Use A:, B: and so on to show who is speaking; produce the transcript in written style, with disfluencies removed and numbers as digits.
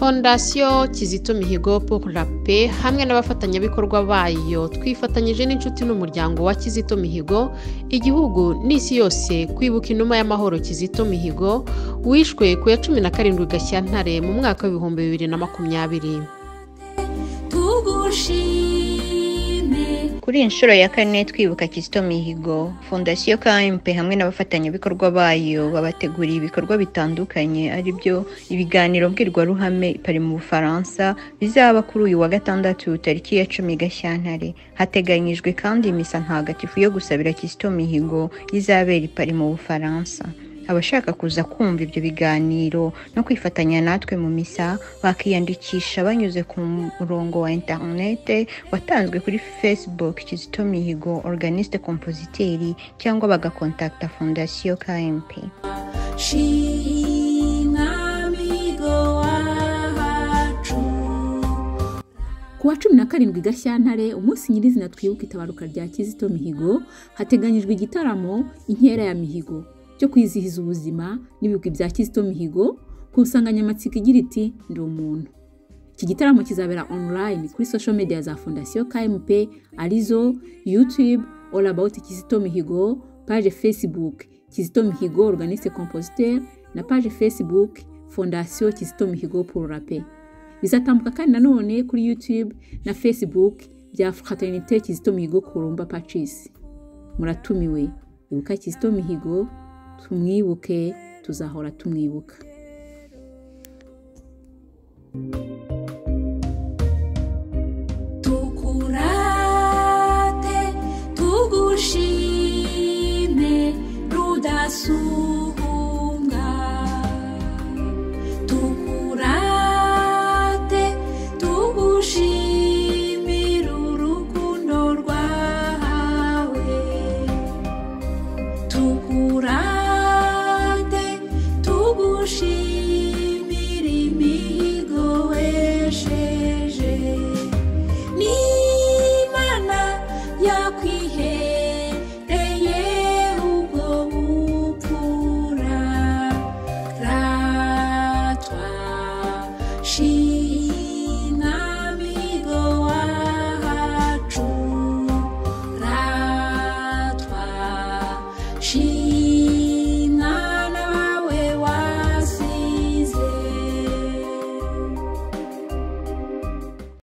A: Fondation Kizito MIHIGO pour la paix hamwe n'abafatanyabikorwa bayo twifatanyije n'inshuti n'umuryango wa Kizito MIHIGO, igihugu n'isi yose kwibuka inuma y'amahoro Kizito MIHIGO wishwe ku ya 17 Gashyantare mu mwaka wa 2020.
B: Kuri inshuro ya kane twibuka Kizito MIHIGO, Fondation KMP hamwe n'abafatanyabikorwa bayo babateguriye ibikorwa bitandukanye ari byo ibiganiro mbwirwaruhame pari mu Bufaransa bizaba kuri uyu wa gatandatu tariki ya 10 Gashyantare. Hateganyijwe kandi misa ntagatifu yo gusabira Kizito MIHIGO izabera pari mu Bufaransa. Abashaka kuza kumva ibyo biganiro no kwifatanya natwe mu misa bakiyandikisha banyuze ku murongo wa internet watanzwe kuri Facebook Kizito MIHIGO Organiste Compositeur cyangwa bagakontakta Fondation KMP.
C: Kuwa 17 Gashyantare umunsi nyirizina twibuka itabaruka rya Kizito MIHIGO, hateganyijwe igitaramo inkera ya Mihigo cyo kwizihiza ubuzima n'ibigwi bya Kizito MIHIGO ku nsanganyamatsiko igira iti ndi umuntu. Iki gitaramo kizabera online kuri social media za Fondation KMP arizo YouTube All About Kizito MIHIGO, page Facebook Kizito MIHIGO Organiste Compositeur na page Facebook Fondation Kizito MIHIGO pour la paix. Bizatambuka kandi nanone kuri YouTube na Facebook bya Fraternité Kizito MIHIGO Kurumba Pacis. Muratumiwe, ibuka Kizito MIHIGO, tumwibuke, tuzahora tumwibuka.